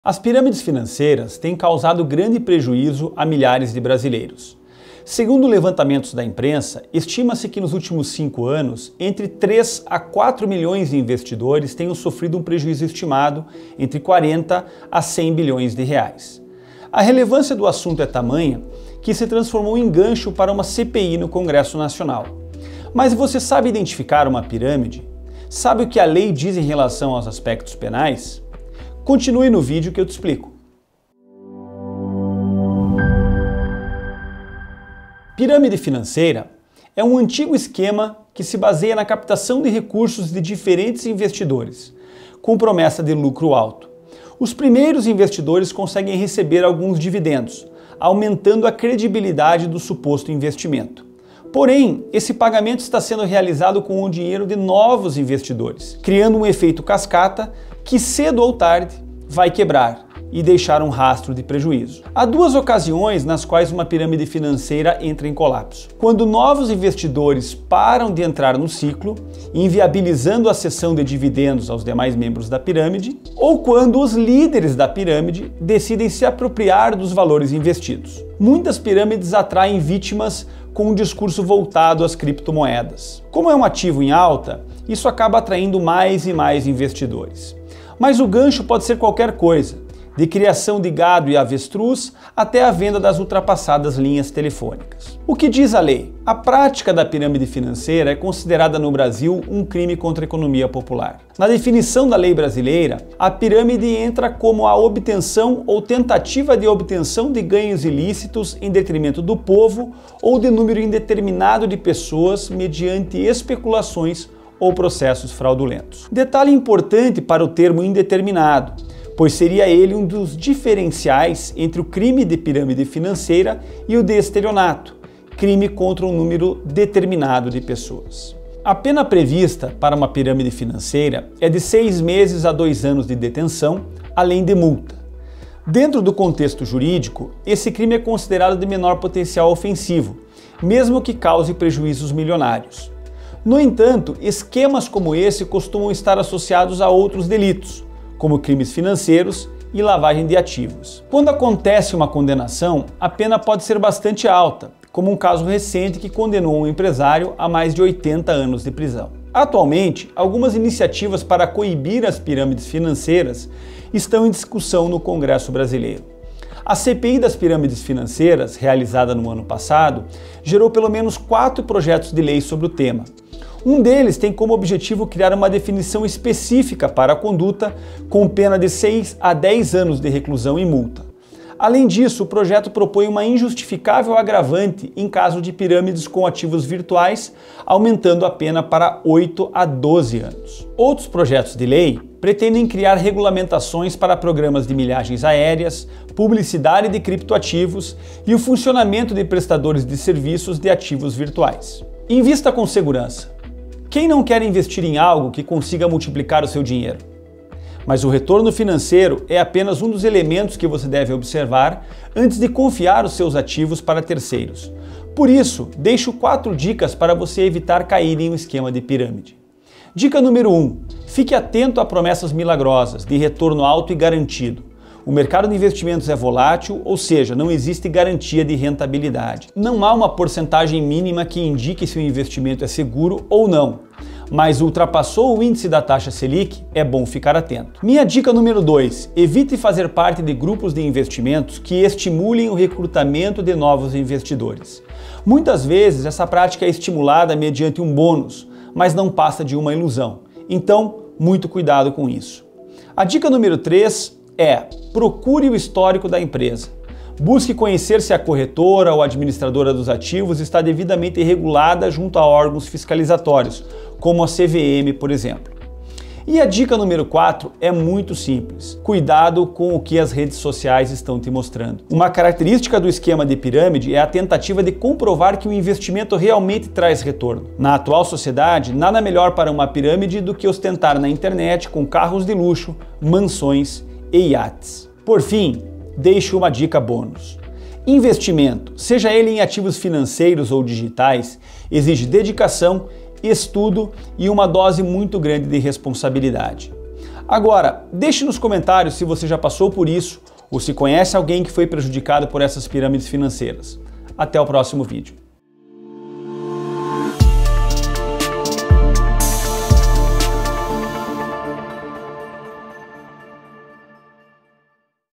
As pirâmides financeiras têm causado grande prejuízo a milhares de brasileiros. Segundo levantamentos da imprensa, estima-se que nos últimos 5 anos, entre 3 a 4 milhões de investidores tenham sofrido um prejuízo estimado entre 40 a 100 bilhões de reais. A relevância do assunto é tamanha que se transformou em gancho para uma CPI no Congresso Nacional. Mas você sabe identificar uma pirâmide? Sabe o que a lei diz em relação aos aspectos penais? Continue no vídeo que eu te explico. Pirâmide financeira é um antigo esquema que se baseia na captação de recursos de diferentes investidores, com promessa de lucro alto. Os primeiros investidores conseguem receber alguns dividendos, aumentando a credibilidade do suposto investimento. Porém, esse pagamento está sendo realizado com o dinheiro de novos investidores, criando um efeito cascata que cedo ou tarde vai quebrar e deixar um rastro de prejuízo. Há 2 ocasiões nas quais uma pirâmide financeira entra em colapso. Quando novos investidores param de entrar no ciclo, inviabilizando a cessão de dividendos aos demais membros da pirâmide, ou quando os líderes da pirâmide decidem se apropriar dos valores investidos. Muitas pirâmides atraem vítimas com um discurso voltado às criptomoedas. Como é um ativo em alta, isso acaba atraindo mais e mais investidores. Mas o gancho pode ser qualquer coisa, de criação de gado e avestruz até a venda das ultrapassadas linhas telefônicas. O que diz a lei? A prática da pirâmide financeira é considerada no Brasil um crime contra a economia popular. Na definição da lei brasileira, a pirâmide entra como a obtenção ou tentativa de obtenção de ganhos ilícitos em detrimento do povo ou de número indeterminado de pessoas mediante especulações ou processos fraudulentos. Detalhe importante para o termo indeterminado, pois seria ele um dos diferenciais entre o crime de pirâmide financeira e o de estelionato, crime contra um número determinado de pessoas. A pena prevista para uma pirâmide financeira é de 6 meses a 2 anos de detenção, além de multa. Dentro do contexto jurídico, esse crime é considerado de menor potencial ofensivo, mesmo que cause prejuízos milionários. No entanto, esquemas como esse costumam estar associados a outros delitos, como crimes financeiros e lavagem de ativos. Quando acontece uma condenação, a pena pode ser bastante alta, como um caso recente que condenou um empresário a mais de 80 anos de prisão. Atualmente, algumas iniciativas para coibir as pirâmides financeiras estão em discussão no Congresso brasileiro. A CPI das pirâmides financeiras, realizada no ano passado, gerou pelo menos 4 projetos de lei sobre o tema. Um deles tem como objetivo criar uma definição específica para a conduta, com pena de 6 a 10 anos de reclusão e multa. Além disso, o projeto propõe uma injustificável agravante em caso de pirâmides com ativos virtuais, aumentando a pena para 8 a 12 anos. Outros projetos de lei pretendem criar regulamentações para programas de milhagens aéreas, publicidade de criptoativos e o funcionamento de prestadores de serviços de ativos virtuais. Invista com segurança. Quem não quer investir em algo que consiga multiplicar o seu dinheiro? Mas o retorno financeiro é apenas um dos elementos que você deve observar antes de confiar os seus ativos para terceiros. Por isso, deixo 4 dicas para você evitar cair em um esquema de pirâmide. Dica número 1. Fique atento a promessas milagrosas, de retorno alto e garantido. O mercado de investimentos é volátil, ou seja, não existe garantia de rentabilidade. Não há uma porcentagem mínima que indique se o investimento é seguro ou não, mas ultrapassou o índice da taxa Selic, é bom ficar atento. Minha dica número 2, evite fazer parte de grupos de investimentos que estimulem o recrutamento de novos investidores. Muitas vezes essa prática é estimulada mediante um bônus, mas não passa de uma ilusão. Então, muito cuidado com isso. A dica número 3 é: procure o histórico da empresa. Busque conhecer se a corretora ou administradora dos ativos está devidamente regulada junto a órgãos fiscalizatórios, como a CVM, por exemplo. E a dica número 4 é muito simples. Cuidado com o que as redes sociais estão te mostrando. Uma característica do esquema de pirâmide é a tentativa de comprovar que o investimento realmente traz retorno. Na atual sociedade, nada melhor para uma pirâmide do que ostentar na internet com carros de luxo, mansões e iates. Por fim, deixo uma dica bônus. Investimento, seja ele em ativos financeiros ou digitais, exige dedicação, estudo e uma dose muito grande de responsabilidade. Agora, deixe nos comentários se você já passou por isso ou se conhece alguém que foi prejudicado por essas pirâmides financeiras. Até o próximo vídeo.